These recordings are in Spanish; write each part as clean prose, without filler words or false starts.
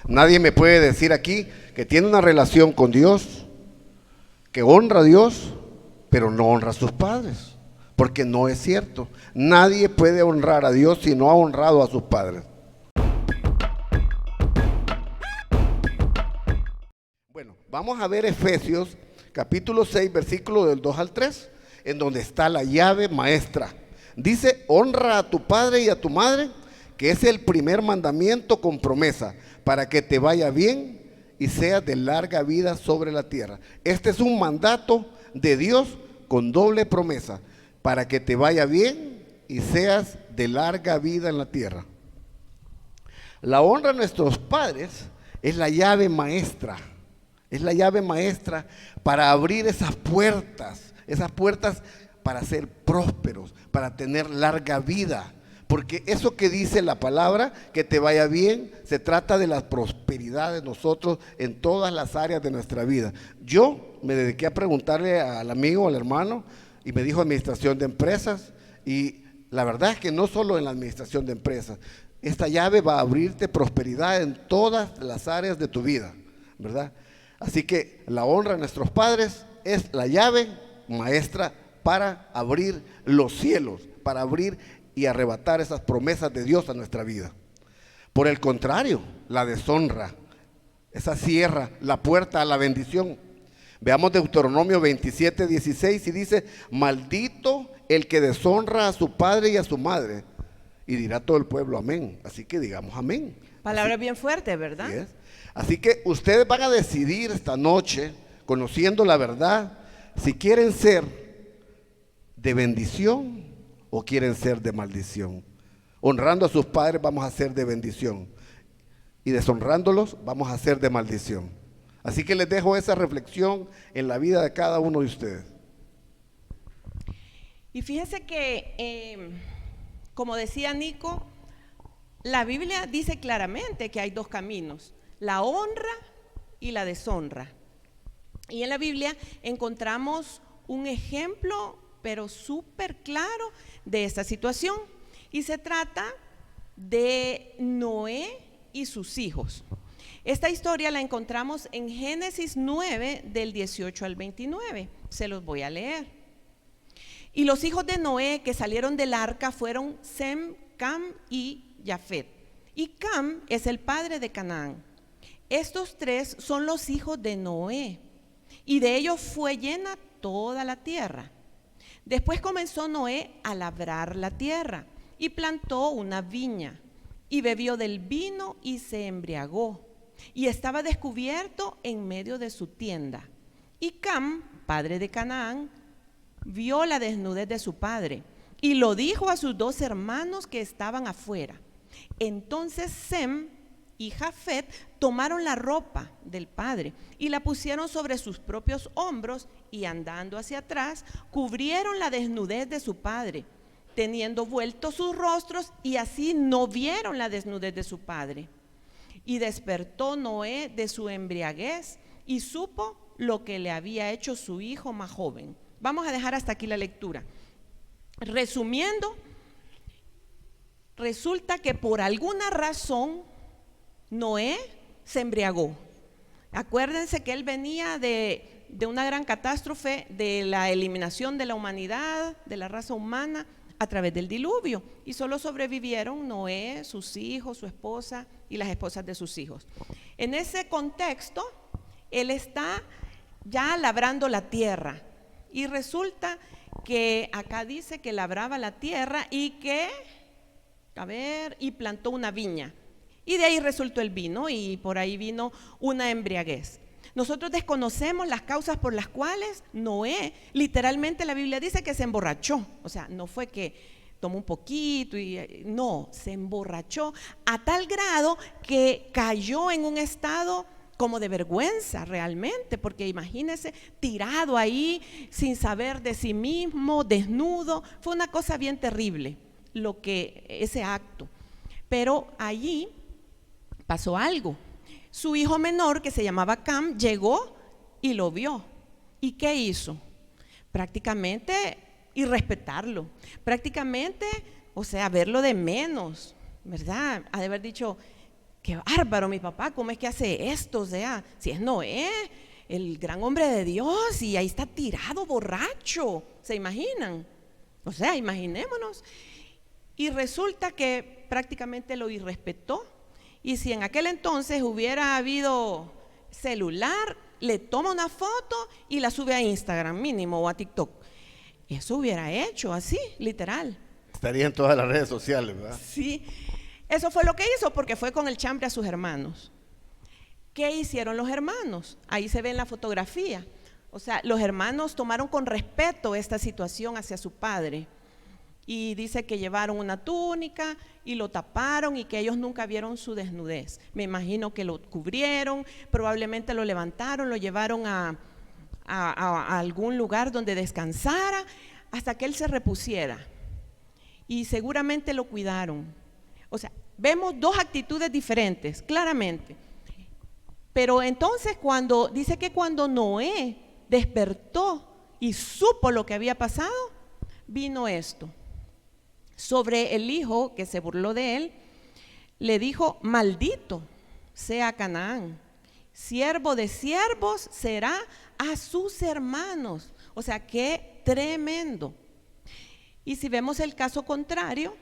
Nadie me puede decir aquí que tiene una relación con Dios, que honra a Dios, pero no honra a sus padres, porque no es cierto. Nadie puede honrar a Dios si no ha honrado a sus padres. Bueno, vamos a ver Efesios capítulo 6, versículo del 2 al 3, en donde está la llave maestra. Dice: honra a tu padre y a tu madre, que es el primer mandamiento con promesa, para que te vaya bien y seas de larga vida sobre la tierra. Este es un mandato de Dios con doble promesa, para que te vaya bien y seas de larga vida en la tierra. La honra a nuestros padres es la llave maestra. Es la llave maestra para abrir esas puertas para ser prósperos, para tener larga vida. Porque eso que dice la palabra, que te vaya bien, se trata de la prosperidad de nosotros en todas las áreas de nuestra vida. Yo me dediqué a preguntarle al amigo, al hermano, y me dijo administración de empresas, y la verdad es que no solo en la administración de empresas, esta llave va a abrirte prosperidad en todas las áreas de tu vida, ¿verdad? Así que la honra a nuestros padres es la llave maestra para abrir los cielos, para abrir y arrebatar esas promesas de Dios a nuestra vida. Por el contrario, la deshonra, esa cierra la puerta a la bendición. Veamos Deuteronomio 27, 16 y dice: maldito el que deshonra a su padre y a su madre. Y dirá todo el pueblo amén. Así que digamos amén. Palabra bien fuerte, ¿verdad? Así es. Así que ustedes van a decidir esta noche, conociendo la verdad, si quieren ser de bendición o quieren ser de maldición. Honrando a sus padres vamos a ser de bendición, y deshonrándolos vamos a ser de maldición. Así que les dejo esa reflexión en la vida de cada uno de ustedes. Y fíjense que, como decía Nico, la Biblia dice claramente que hay dos caminos: la honra y la deshonra. Y en la Biblia encontramos un ejemplo, pero súper claro, de esta situación. Y se trata de Noé y sus hijos. Esta historia la encontramos en Génesis 9, del 18 al 29. Se los voy a leer. Y los hijos de Noé que salieron del arca fueron Sem, Cam y Jafet. Y Cam es el padre de Canaán. Estos tres son los hijos de Noé, y de ellos fue llena toda la tierra. Después comenzó Noé a labrar la tierra y plantó una viña, y bebió del vino y se embriagó, y estaba descubierto en medio de su tienda. Y Cam, padre de Canaán, vio la desnudez de su padre y lo dijo a sus dos hermanos que estaban afuera. Entonces Sem y Jafet tomaron la ropa del padre y la pusieron sobre sus propios hombros, y andando hacia atrás cubrieron la desnudez de su padre, teniendo vueltos sus rostros, y así no vieron la desnudez de su padre. Y despertó Noé de su embriaguez y supo lo que le había hecho su hijo más joven. Vamos a dejar hasta aquí la lectura. Resumiendo, resulta que por alguna razón Noé se embriagó. Acuérdense que él venía de una gran catástrofe, de la eliminación de la humanidad, de la raza humana, a través del diluvio, y solo sobrevivieron Noé, sus hijos, su esposa y las esposas de sus hijos. En ese contexto, él está ya labrando la tierra, y resulta que acá dice que labraba la tierra y que, y plantó una viña. Y de ahí resultó el vino, y por ahí vino una embriaguez. Nosotros desconocemos las causas por las cuales Noé, literalmente la Biblia dice que se emborrachó. O sea, no fue que tomó un poquito, no, se emborrachó a tal grado que cayó en un estado como de vergüenza realmente, porque imagínese, tirado ahí sin saber de sí mismo, desnudo. Fue una cosa bien terrible ese acto. Pero allí pasó algo. Su hijo menor, que se llamaba Cam, llegó y lo vio. ¿Y qué hizo? Prácticamente irrespetarlo, prácticamente, o sea, verlo de menos, ¿verdad? Ha de haber dicho: qué bárbaro mi papá, ¿cómo es que hace esto? O sea, si es Noé, el gran hombre de Dios, y ahí está tirado borracho, ¿se imaginan? O sea, imaginémonos. Y resulta que prácticamente lo irrespetó. Y si en aquel entonces hubiera habido celular, le toma una foto y la sube a Instagram mínimo o a TikTok. Eso hubiera hecho así, literal. Estaría en todas las redes sociales, ¿verdad? Sí, eso fue lo que hizo, porque fue con el chambre a sus hermanos. ¿Qué hicieron los hermanos? Ahí se ve en la fotografía. O sea, los hermanos tomaron con respeto esta situación hacia su padre. Y dice que llevaron una túnica y lo taparon y que ellos nunca vieron su desnudez. Me imagino que lo cubrieron, probablemente lo levantaron, lo llevaron a algún lugar donde descansara hasta que él se repusiera. Y seguramente lo cuidaron. O sea, vemos dos actitudes diferentes, claramente. Pero entonces dice que cuando Noé despertó y supo lo que había pasado, vino esto. Sobre el hijo que se burló de él, le dijo: maldito sea Canaán, siervo de siervos será a sus hermanos. O sea, qué tremendo. Y si vemos el caso contrario,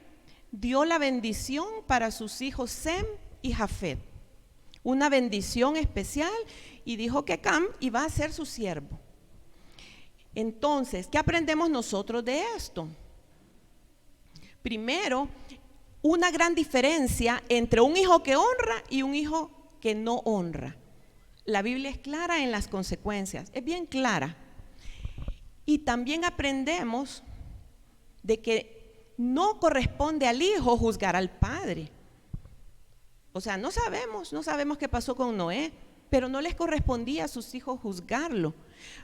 dio la bendición para sus hijos Sem y Jafet, una bendición especial, y dijo que Cam iba a ser su siervo. Entonces, ¿qué aprendemos nosotros de esto? Primero, una gran diferencia entre un hijo que honra y un hijo que no honra. La Biblia es clara en las consecuencias, es bien clara. Y también aprendemos de que no corresponde al hijo juzgar al padre. O sea, no sabemos qué pasó con Noé, pero no les correspondía a sus hijos juzgarlo,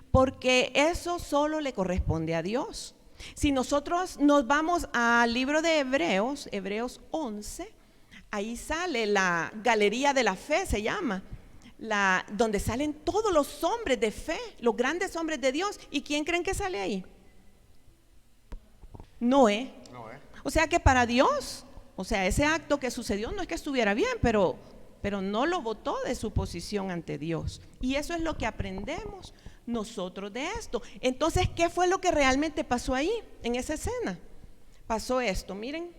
porque eso solo le corresponde a Dios. Si nosotros nos vamos al libro de Hebreos, Hebreos 11, ahí sale la galería de la fe, se llama, donde salen todos los hombres de fe, los grandes hombres de Dios. ¿Y quién creen que sale ahí? Noé. O sea que para Dios, o sea, ese acto que sucedió no es que estuviera bien, pero no lo botó de su posición ante Dios. Y eso es lo que aprendemos nosotros de esto. Entonces, ¿qué fue lo que realmente pasó ahí, en esa escena? Pasó esto, miren.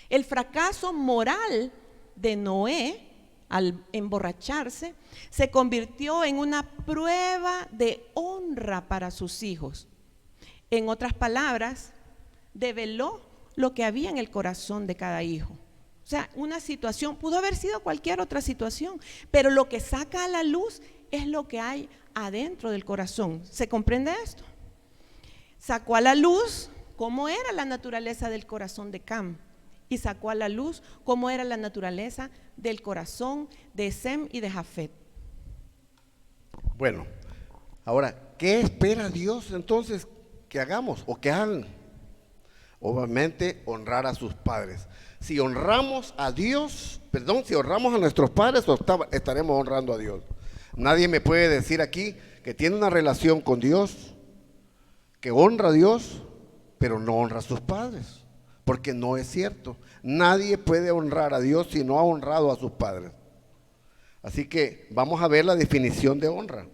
El fracaso moral de Noé al emborracharse se convirtió en una prueba de honra para sus hijos. En otras palabras, develó lo que había en el corazón de cada hijo. O sea, una situación, pudo haber sido cualquier otra situación, pero lo que saca a la luz es lo que hay adentro del corazón. ¿Se comprende esto? Sacó a la luz cómo era la naturaleza del corazón de Cam, y sacó a la luz cómo era la naturaleza del corazón de Sem y de Jafet. Bueno, ahora, ¿qué espera Dios entonces que hagamos o que hagan? Obviamente, honrar a sus padres. Si honramos a Dios, si honramos a nuestros padres, estaremos honrando a Dios. Nadie me puede decir aquí que tiene una relación con Dios, que honra a Dios, pero no honra a sus padres, porque no es cierto. Nadie puede honrar a Dios si no ha honrado a sus padres. Así que vamos a ver la definición de honra.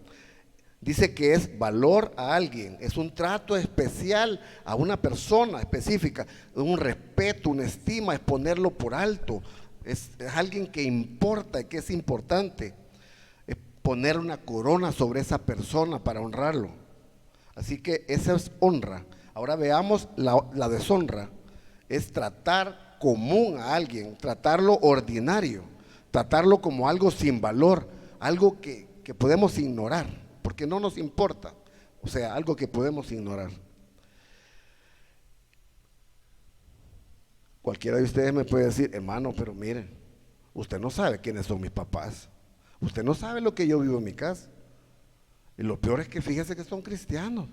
Dice que es valor a alguien, es un trato especial a una persona específica, un respeto, una estima, es ponerlo por alto, es alguien que importa, que es importante, es poner una corona sobre esa persona para honrarlo. Así que esa es honra. Ahora veamos la deshonra, es tratar común a alguien, tratarlo ordinario, tratarlo como algo sin valor, algo que podemos ignorar, porque no nos importa, o sea, algo que podemos ignorar. Cualquiera de ustedes me puede decir: hermano, pero miren, usted no sabe quiénes son mis papás, usted no sabe lo que yo vivo en mi casa. Y lo peor es que fíjese que son cristianos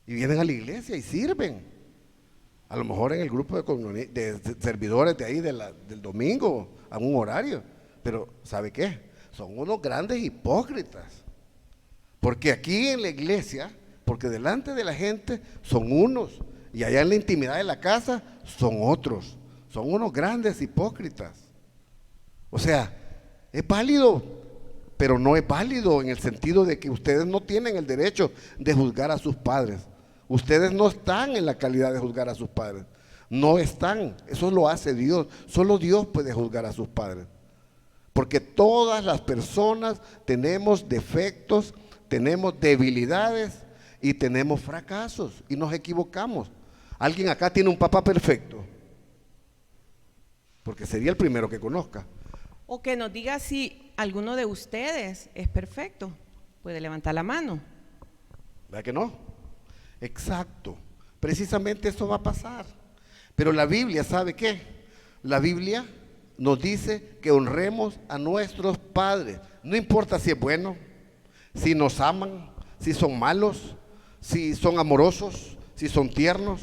y vienen a la iglesia y sirven, a lo mejor en el grupo de servidores de ahí del domingo a un horario, pero ¿sabe qué? Son unos grandes hipócritas. Porque aquí en la iglesia, porque delante de la gente son unos, y allá en la intimidad de la casa son otros. son unos grandes hipócritas. O sea, es válido, pero no es válido en el sentido de que ustedes no tienen el derecho de juzgar a sus padres. Ustedes no están en la calidad de juzgar a sus padres. No están, eso lo hace Dios. Solo Dios puede juzgar a sus padres. Porque todas las personas tenemos defectos, tenemos debilidades y tenemos fracasos y nos equivocamos. ¿Alguien acá tiene un papá perfecto? Porque sería el primero que conozca. O que nos diga si alguno de ustedes es perfecto. Puede levantar la mano. ¿Verdad que no? Exacto. Precisamente eso va a pasar. Pero la Biblia, ¿sabe qué? La Biblia nos dice que honremos a nuestros padres. No importa si es bueno, si nos aman, si son malos, si son amorosos, si son tiernos,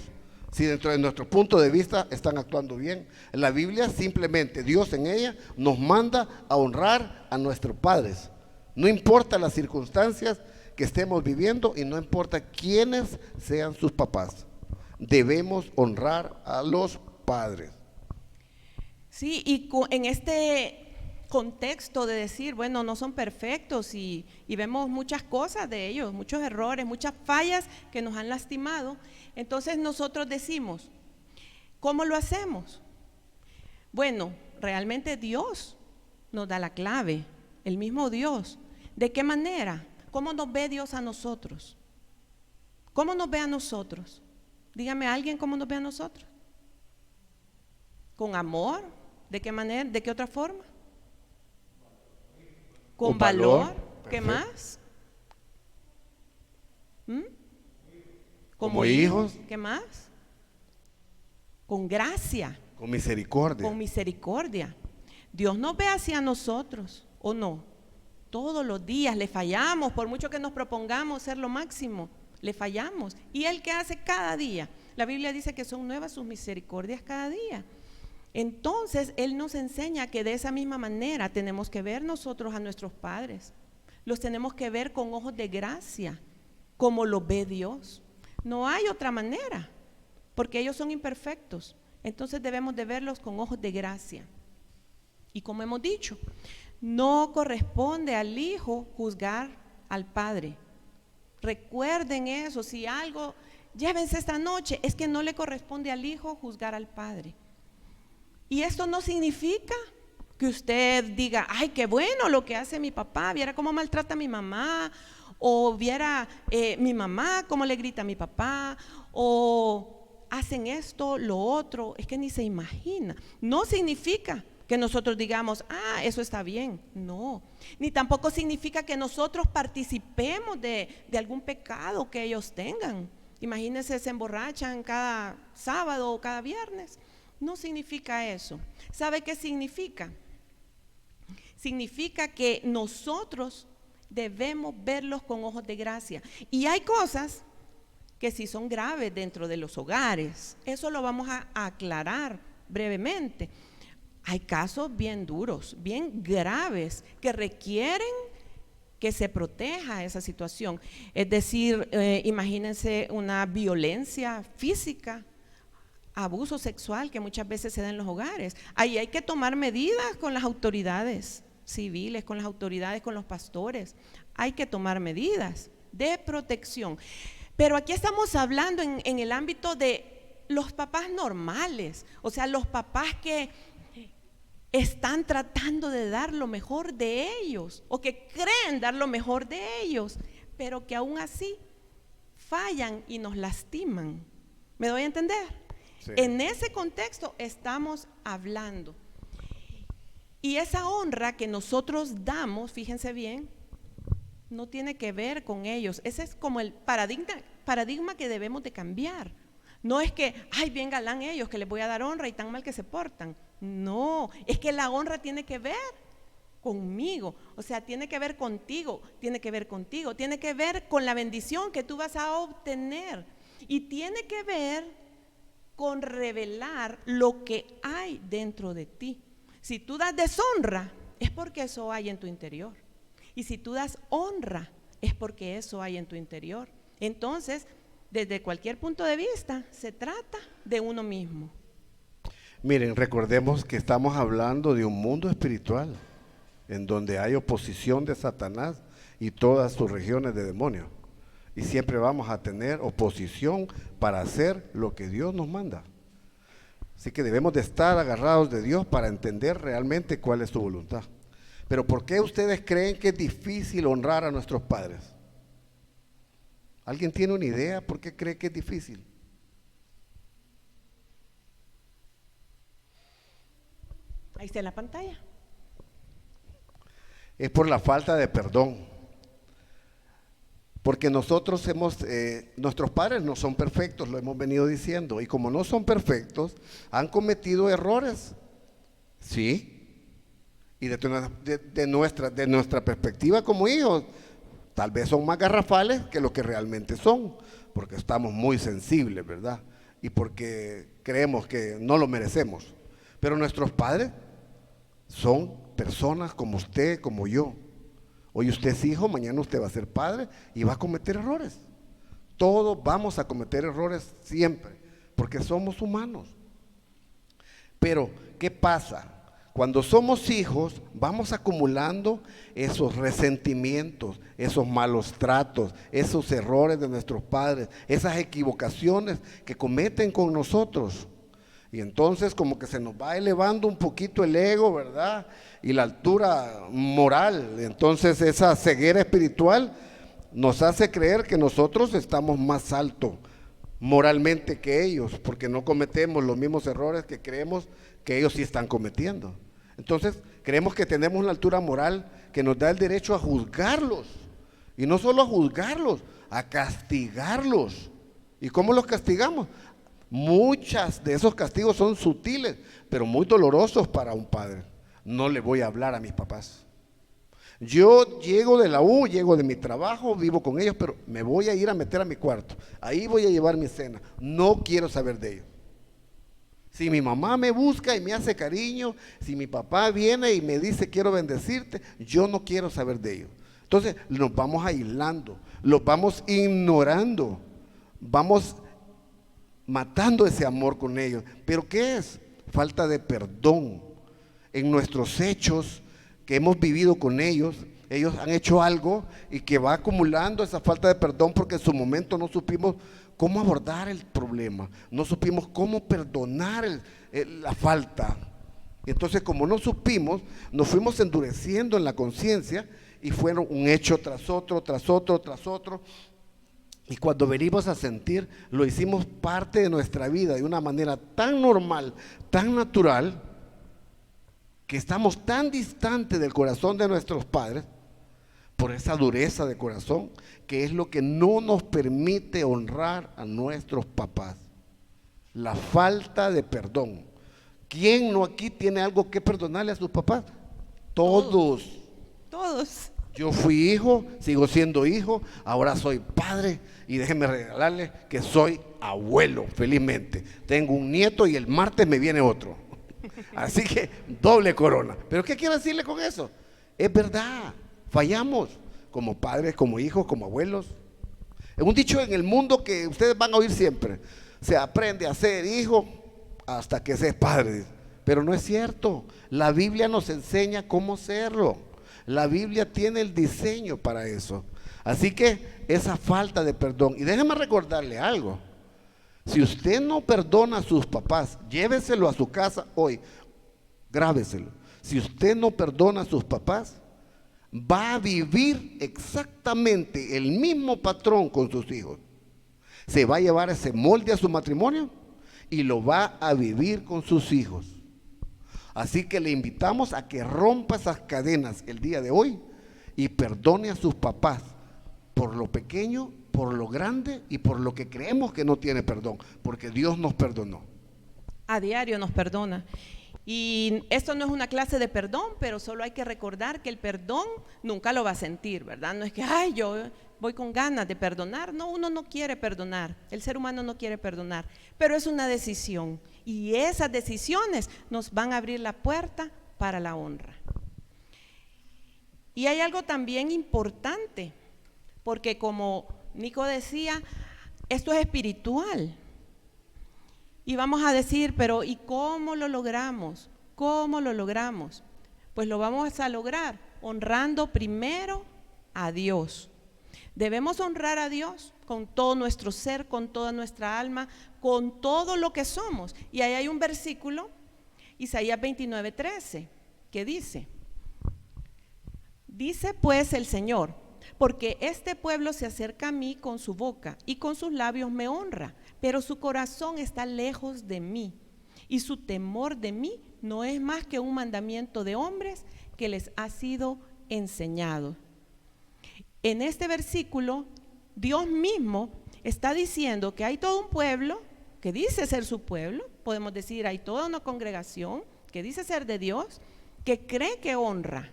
si dentro de nuestro punto de vista están actuando bien. La Biblia simplemente, Dios en ella nos manda a honrar a nuestros padres. No importa las circunstancias que estemos viviendo y no importa quiénes sean sus papás. Debemos honrar a los padres. Sí, y en este contexto de decir, bueno, no son perfectos y vemos muchas cosas de ellos, muchos errores, muchas fallas que nos han lastimado. Entonces nosotros decimos, ¿cómo lo hacemos? Bueno, realmente Dios nos da la clave, el mismo Dios. ¿De qué manera? ¿Cómo nos ve Dios a nosotros? ¿Cómo nos ve a nosotros? Dígame a alguien cómo nos ve a nosotros. ¿Con amor? ¿De qué manera? ¿De qué otra forma? ¿Con valor? ¿Qué más? Como hijos. ¿Qué más? Con gracia. Con misericordia. Con misericordia. Dios nos ve hacia nosotros, ¿o no? Todos los días le fallamos, por mucho que nos propongamos ser lo máximo, le fallamos. ¿Y Él qué hace cada día? La Biblia dice que son nuevas sus misericordias cada día. Entonces Él nos enseña que de esa misma manera tenemos que ver nosotros a nuestros padres. Los tenemos que ver con ojos de gracia, como lo ve Dios. No hay otra manera, porque ellos son imperfectos. Entonces debemos de verlos con ojos de gracia. Y como hemos dicho, no corresponde al hijo juzgar al padre. Recuerden eso, si algo, llévense esta noche, es que no le corresponde al hijo juzgar al padre. Y esto no significa que usted diga, ay, qué bueno lo que hace mi papá, viera cómo maltrata a mi mamá, o viera mi mamá cómo le grita a mi papá, o hacen esto, lo otro, es que ni se imagina. No significa que nosotros digamos, ah, eso está bien, no. Ni tampoco significa que nosotros participemos de algún pecado que ellos tengan. Imagínense, se emborrachan cada sábado o cada viernes. No significa eso. ¿Sabe qué significa? Significa que nosotros debemos verlos con ojos de gracia. Y hay cosas que sí son graves dentro de los hogares. Eso lo vamos a aclarar brevemente. Hay casos bien duros, bien graves, que requieren que se proteja esa situación. Es decir, imagínense una violencia física, abuso sexual que muchas veces se da en los hogares. Ahí hay que tomar medidas con las autoridades civiles, con las autoridades, con los pastores. Hay que tomar medidas de protección. Pero aquí estamos hablando en el ámbito de los papás normales, o sea, los papás que están tratando de dar lo mejor de ellos o que creen dar lo mejor de ellos, pero que aún así fallan y nos lastiman. ¿Me doy a entender? Sí. En ese contexto estamos hablando. Y esa honra que nosotros damos, fíjense bien, no tiene que ver con ellos. Ese es como el paradigma que debemos de cambiar. No es que, ay, bien galán ellos, que les voy a dar honra y tan mal que se portan. No, es que la honra tiene que ver conmigo, o sea, tiene que ver contigo, tiene que ver contigo, tiene que ver con la bendición que tú vas a obtener y tiene que ver con revelar lo que hay dentro de ti. Si tú das deshonra, es porque eso hay en tu interior. Y si tú das honra, es porque eso hay en tu interior. Entonces, desde cualquier punto de vista, se trata de uno mismo. Miren, recordemos que estamos hablando de un mundo espiritual en donde hay oposición de Satanás y todas sus regiones de demonios. Y siempre vamos a tener oposición para hacer lo que Dios nos manda. Así que debemos de estar agarrados de Dios para entender realmente cuál es su voluntad. Pero ¿por qué ustedes creen que es difícil honrar a nuestros padres? ¿Alguien tiene una idea por qué cree que es difícil? Ahí está en la pantalla. Es por la falta de perdón. Porque nuestros padres no son perfectos, lo hemos venido diciendo. Y como no son perfectos, han cometido errores. Sí. Y de nuestra perspectiva como hijos, tal vez son más garrafales que lo que realmente son. Porque estamos muy sensibles, ¿verdad? Y porque creemos que no lo merecemos. Pero nuestros padres son personas como usted, como yo. Hoy usted es hijo, mañana usted va a ser padre y va a cometer errores. Todos vamos a cometer errores siempre, porque somos humanos. Pero, ¿qué pasa? Cuando somos hijos, vamos acumulando esos resentimientos, esos malos tratos, esos errores de nuestros padres, esas equivocaciones que cometen con nosotros. Y entonces como que se nos va elevando un poquito el ego, ¿verdad? Y la altura moral. Entonces esa ceguera espiritual nos hace creer que nosotros estamos más altos moralmente que ellos, porque no cometemos los mismos errores que creemos que ellos sí están cometiendo. Entonces creemos que tenemos una altura moral que nos da el derecho a juzgarlos. Y no solo a juzgarlos, a castigarlos. ¿Y cómo los castigamos? Muchas de esos castigos son sutiles, pero muy dolorosos para un padre. No le voy a hablar a mis papás. Yo llego de la U, llego de mi trabajo, vivo con ellos, pero me voy a ir a meter a mi cuarto. Ahí voy a llevar mi cena. No quiero saber de ellos. Si mi mamá me busca y me hace cariño, si mi papá viene y me dice quiero bendecirte, yo no quiero saber de ellos. Entonces nos vamos aislando, los vamos ignorando, vamos matando ese amor con ellos. ¿Pero qué es? Falta de perdón. En nuestros hechos que hemos vivido con ellos, ellos han hecho algo y que va acumulando esa falta de perdón porque en su momento no supimos cómo abordar el problema, no supimos cómo perdonar la falta. Entonces, como no supimos, nos fuimos endureciendo en la conciencia y fueron un hecho tras otro, tras otro, tras otro. Y cuando venimos a sentir, lo hicimos parte de nuestra vida de una manera tan normal, tan natural, que estamos tan distantes del corazón de nuestros padres, por esa dureza de corazón, que es lo que no nos permite honrar a nuestros papás. La falta de perdón. ¿Quién no aquí tiene algo que perdonarle a sus papás? Todos. Todos. Yo fui hijo, sigo siendo hijo, ahora soy padre y déjenme regalarle que soy abuelo, felizmente. Tengo un nieto y el martes me viene otro. Así que doble corona. ¿Pero qué quiero decirle con eso? Es verdad, fallamos como padres, como hijos, como abuelos. Es un dicho en el mundo que ustedes van a oír siempre. Se aprende a ser hijo hasta que se es padre. Pero no es cierto. La Biblia nos enseña cómo serlo. La Biblia tiene el diseño para eso. Así que esa falta de perdón. Y déjeme recordarle algo. Si usted no perdona a sus papás, lléveselo a su casa hoy. Grábeselo. Si usted no perdona a sus papás, va a vivir exactamente el mismo patrón con sus hijos. Se va a llevar ese molde a su matrimonio y lo va a vivir con sus hijos. Así que le invitamos a que rompa esas cadenas el día de hoy y perdone a sus papás por lo pequeño, por lo grande y por lo que creemos que no tiene perdón, porque Dios nos perdonó. A diario nos perdona. Y esto no es una clase de perdón, pero solo hay que recordar que el perdón nunca lo va a sentir, ¿verdad? No es que, ay, yo voy con ganas de perdonar. No, uno no quiere perdonar. El ser humano no quiere perdonar, pero es una decisión. Y esas decisiones nos van a abrir la puerta para la honra. Y hay algo también importante, porque como Nico decía, esto es espiritual. Y vamos a decir, pero ¿y cómo lo logramos? ¿Cómo lo logramos? Pues lo vamos a lograr honrando primero a Dios. Debemos honrar a Dios con todo nuestro ser, con toda nuestra alma, con todo lo que somos. Y ahí hay un versículo, Isaías 29:13, que dice pues el Señor, porque este pueblo se acerca a mí con su boca y con sus labios me honra, pero su corazón está lejos de mí y su temor de mí no es más que un mandamiento de hombres que les ha sido enseñado. En este versículo, Dios mismo está diciendo que hay todo un pueblo que dice ser su pueblo, podemos decir, hay toda una congregación que dice ser de Dios, que cree que honra,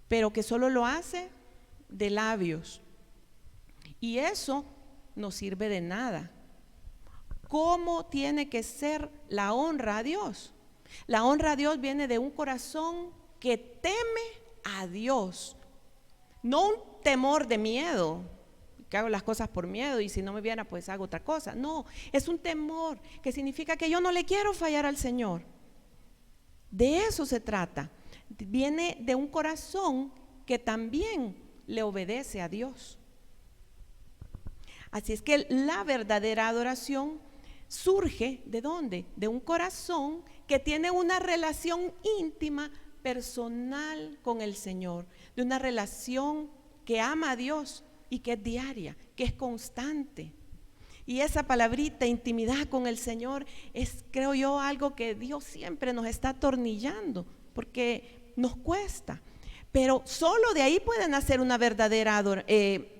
pero que solo lo hace de labios. Y eso no sirve de nada. ¿Cómo tiene que ser la honra a Dios? La honra a Dios viene de un corazón que teme a Dios, no un temor de miedo, que hago las cosas por miedo y si no me viera pues hago otra cosa. No, es un temor que significa que yo no le quiero fallar al Señor. De eso se trata. Viene de un corazón que también le obedece a Dios. Así es que la verdadera adoración surge ¿de dónde? De un corazón que tiene una relación íntima, personal con el Señor, de una relación que ama a Dios y que es diaria, que es constante. Y esa palabrita, intimidad con el Señor, es, creo yo, algo que Dios siempre nos está atornillando, porque nos cuesta. Pero solo de ahí puede nacer una verdadera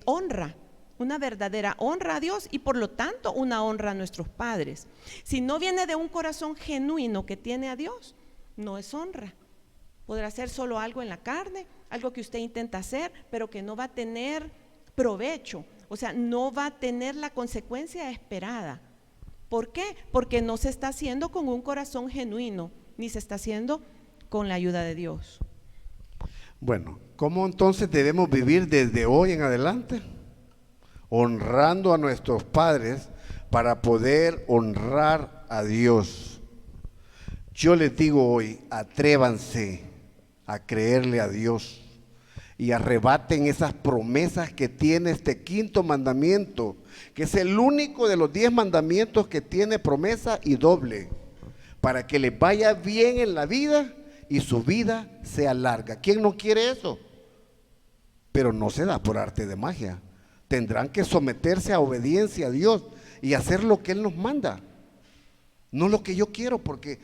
honra, una verdadera honra a Dios y por lo tanto una honra a nuestros padres. Si no viene de un corazón genuino que tiene a Dios, no es honra. Podrá ser solo algo en la carne, algo que usted intenta hacer, pero que no va a tener provecho, o sea, no va a tener la consecuencia esperada. ¿Por qué? Porque no se está haciendo con un corazón genuino, ni se está haciendo con la ayuda de Dios. Bueno, ¿cómo entonces debemos vivir desde hoy en adelante? Honrando a nuestros padres para poder honrar a Dios. Yo les digo hoy, atrévanse a creerle a Dios y arrebaten esas promesas que tiene este quinto mandamiento, que es el único de los 10 mandamientos que tiene promesa y doble, para que les vaya bien en la vida y su vida sea larga. ¿Quién no quiere eso? Pero no se da por arte de magia. Tendrán que someterse a obediencia a Dios y hacer lo que Él nos manda, no lo que yo quiero, porque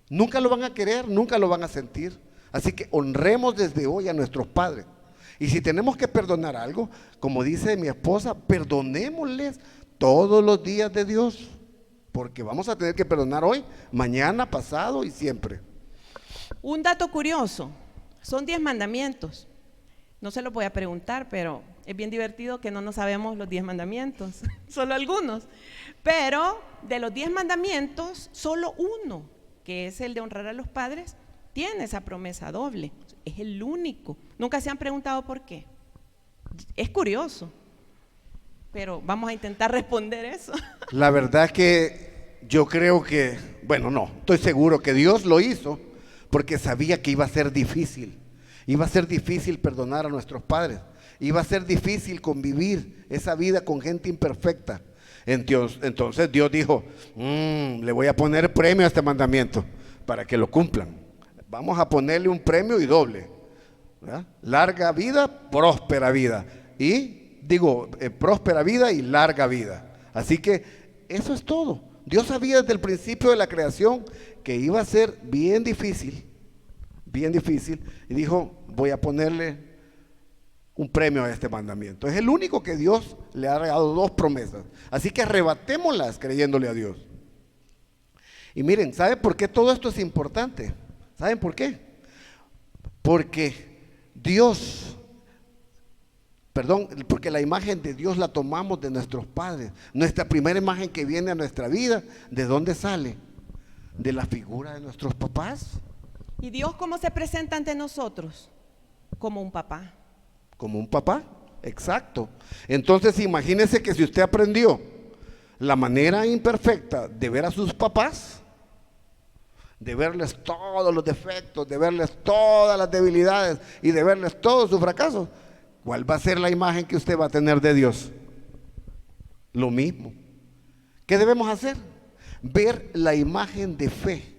nunca lo van a querer, nunca lo van a sentir. Así que honremos desde hoy a nuestros padres. Y si tenemos que perdonar algo, como dice mi esposa, perdonémosles todos los días de Dios, porque vamos a tener que perdonar hoy, mañana, pasado y siempre. Un dato curioso, son 10 mandamientos. No se lo voy a preguntar, pero es bien divertido que no nos sabemos los 10 mandamientos, solo algunos. Pero de los 10 mandamientos, solo uno, que es el de honrar a los padres, tiene esa promesa doble. Es el único. Nunca se han preguntado por qué. Es curioso, pero vamos a intentar responder eso. La verdad que yo creo que, bueno, no, estoy seguro que Dios lo hizo porque sabía que iba a ser difícil. Iba a ser difícil perdonar a nuestros padres. Iba a ser difícil convivir esa vida con gente imperfecta. Entonces Dios dijo, le voy a poner premio a este mandamiento para que lo cumplan. Vamos a ponerle un premio y doble, ¿verdad? Larga vida, próspera vida. Y digo, próspera vida y larga vida. Así que eso es todo. Dios sabía desde el principio de la creación que iba a ser bien difícil, y dijo, voy a ponerle un premio a este mandamiento. Es el único que Dios le ha dado 2 promesas. Así que arrebatémoslas creyéndole a Dios. Y miren, ¿saben por qué todo esto es importante? ¿Saben por qué? Porque porque la imagen de Dios la tomamos de nuestros padres. Nuestra primera imagen que viene a nuestra vida, ¿de dónde sale? De la figura de nuestros papás. ¿Y Dios cómo se presenta ante nosotros? Como un papá. Como un papá, exacto. Entonces imagínese que si usted aprendió la manera imperfecta de ver a sus papás, de verles todos los defectos, de verles todas las debilidades y de verles todos sus fracasos, ¿cuál va a ser la imagen que usted va a tener de Dios? Lo mismo. ¿Qué debemos hacer? Ver la imagen de fe.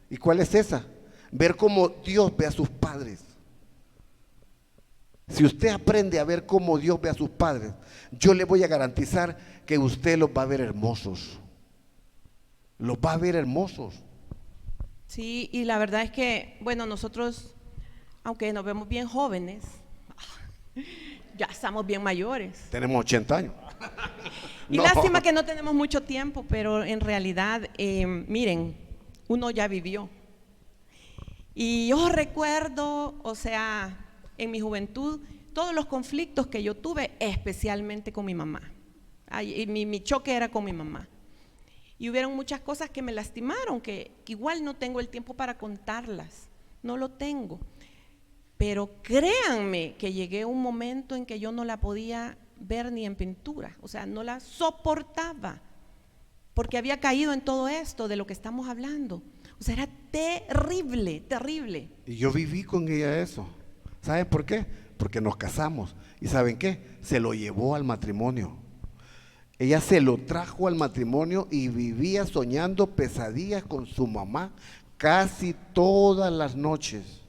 ¿Y cuál es esa? Ver cómo Dios ve a sus padres. Si usted aprende a ver cómo Dios ve a sus padres, yo le voy a garantizar que usted los va a ver hermosos. Los va a ver hermosos. Sí, y la verdad es que, bueno, nosotros, aunque nos vemos bien jóvenes, ya estamos bien mayores. Tenemos 80 años. Y No. lástima que no tenemos mucho tiempo, pero en realidad, miren, uno ya vivió. Y yo recuerdo, o sea, en mi juventud, todos los conflictos que yo tuve, especialmente con mi mamá. Ay, y mi choque era con mi mamá. Y hubieron muchas cosas que me lastimaron, que igual no tengo el tiempo para contarlas, no lo tengo. Pero créanme que llegué a un momento en que yo no la podía ver ni en pintura, o sea, no la soportaba, porque había caído en todo esto de lo que estamos hablando. O sea, era terrible, terrible. Y yo viví con ella eso. ¿Saben por qué? Porque nos casamos. ¿Y saben qué? Se lo llevó al matrimonio. Ella se lo trajo al matrimonio y vivía soñando pesadillas con su mamá casi todas las noches.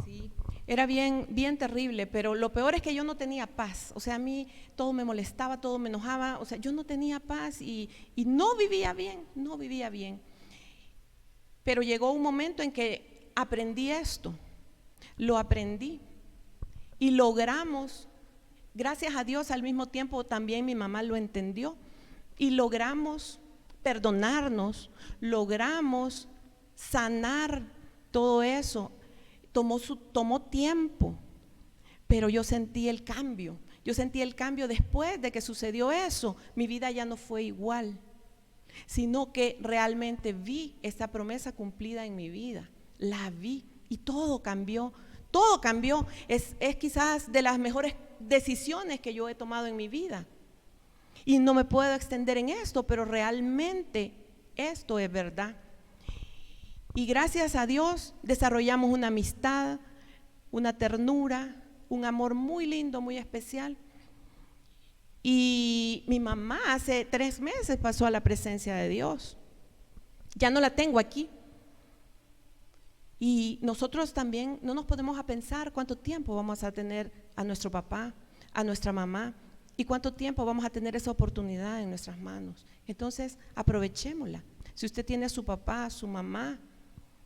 Sí, era bien, bien terrible, pero lo peor es que yo no tenía paz. O sea, a mí todo me molestaba, todo me enojaba. O sea, yo no tenía paz y no vivía bien, no vivía bien. Pero llegó un momento en que aprendí esto, lo aprendí y logramos, gracias a Dios, al mismo tiempo también mi mamá lo entendió y logramos perdonarnos, logramos sanar todo eso. Tomó tiempo, pero yo sentí el cambio. Yo sentí el cambio después de que sucedió eso. Mi vida ya no fue igual, sino que realmente vi esta promesa cumplida en mi vida. La vi y todo cambió. Todo cambió. Es quizás de las mejores decisiones que yo he tomado en mi vida. Y no me puedo extender en esto, pero realmente esto es verdad. Y gracias a Dios desarrollamos una amistad, una ternura, un amor muy lindo, muy especial. Y mi mamá hace 3 meses pasó a la presencia de Dios. Ya no la tengo aquí. Y nosotros también no nos podemos a pensar cuánto tiempo vamos a tener a nuestro papá, a nuestra mamá, y cuánto tiempo vamos a tener esa oportunidad en nuestras manos. Entonces, aprovechémosla. Si usted tiene a su papá, a su mamá,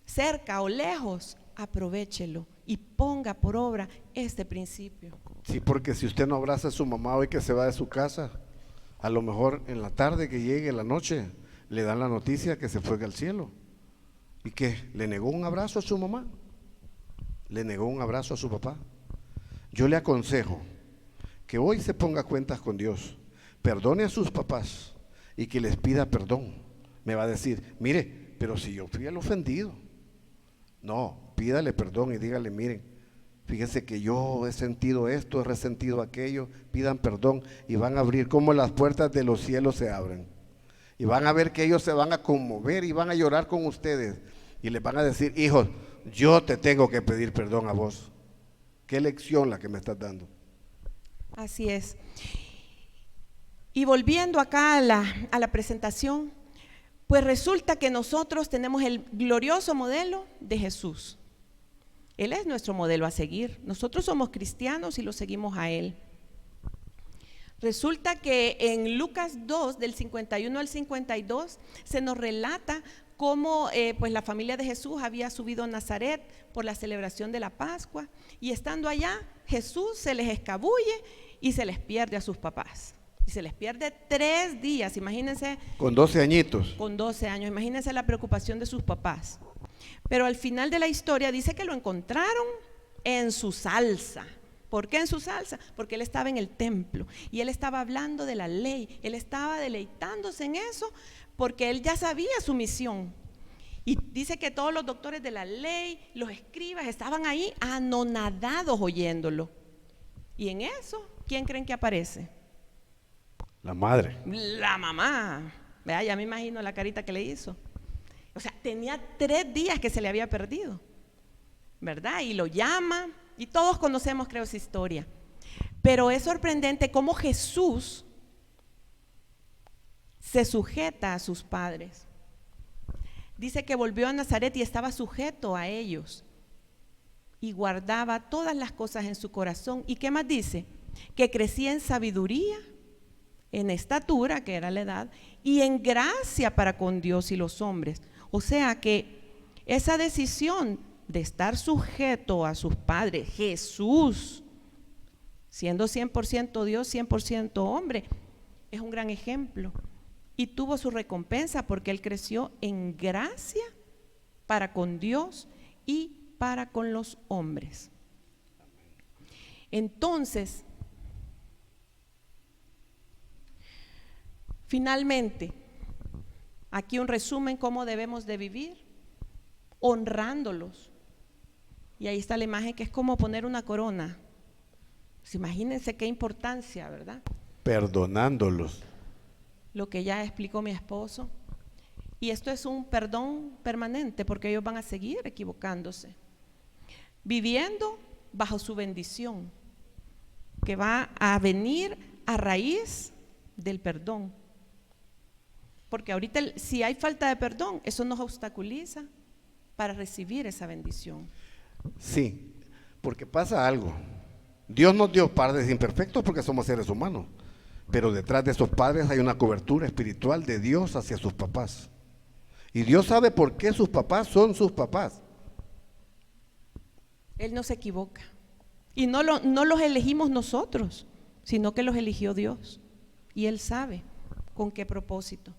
cerca o lejos, aprovéchelo y ponga por obra este principio. Sí, porque si usted no abraza a su mamá hoy que se va de su casa, a lo mejor en la tarde que llegue, en la noche, le dan la noticia que se fue al cielo. ¿Y qué? ¿Le negó un abrazo a su mamá? ¿Le negó un abrazo a su papá? Yo le aconsejo que hoy se ponga cuentas con Dios, perdone a sus papás y que les pida perdón. Me va a decir, mire, pero si yo fui el ofendido. No, pídale perdón y dígale, miren, fíjense que yo he sentido esto, he resentido aquello, pidan perdón y van a abrir como las puertas de los cielos se abren. Y van a ver que ellos se van a conmover y van a llorar con ustedes. Y les van a decir, hijos, yo te tengo que pedir perdón a vos. Qué lección la que me estás dando. Así es. Y volviendo acá a la presentación, pues resulta que nosotros tenemos el glorioso modelo de Jesús. Él es nuestro modelo a seguir. Nosotros somos cristianos y lo seguimos a Él. Resulta que en Lucas 2, del 51 al 52, se nos relata cómo pues la familia de Jesús había subido a Nazaret por la celebración de la Pascua, y estando allá, Jesús se les escabulle y se les pierde a sus papás. Y se les pierde 3 días, imagínense. Con 12 añitos. Con 12 años, imagínense la preocupación de sus papás. Pero al final de la historia dice que lo encontraron en su salsa. ¿Por qué en su salsa? Porque él estaba en el templo y él estaba hablando de la ley, él estaba deleitándose en eso porque él ya sabía su misión. Y dice que todos los doctores de la ley, los escribas, estaban ahí anonadados oyéndolo. Y en eso, ¿quién creen que aparece? La madre. La mamá. Vea, ya me imagino la carita que le hizo. O sea, tenía 3 días que se le había perdido, ¿verdad? Y lo llama, y todos conocemos, creo, esa historia. Pero es sorprendente cómo Jesús se sujeta a sus padres. Dice que volvió a Nazaret y estaba sujeto a ellos y guardaba todas las cosas en su corazón. ¿Y qué más dice? Que crecía en sabiduría, en estatura, que era la edad, y en gracia para con Dios y los hombres. O sea que esa decisión de estar sujeto a sus padres, Jesús, siendo 100% Dios, 100% hombre, es un gran ejemplo. Y tuvo su recompensa porque él creció en gracia para con Dios y para con los hombres. Entonces, finalmente, aquí un resumen cómo debemos de vivir, honrándolos. Y ahí está la imagen que es como poner una corona. Pues imagínense qué importancia, ¿verdad? Perdonándolos. Lo que ya explicó mi esposo. Y esto es un perdón permanente porque ellos van a seguir equivocándose, viviendo bajo su bendición, que va a venir a raíz del perdón. Porque ahorita si hay falta de perdón, eso nos obstaculiza para recibir esa bendición. Sí, porque pasa algo. Dios nos dio padres imperfectos porque somos seres humanos, pero detrás de esos padres hay una cobertura espiritual de Dios hacia sus papás. Y Dios sabe por qué sus papás son sus papás. Él no se equivoca. Y no los elegimos nosotros, sino que los eligió Dios. Y Él sabe con qué propósito.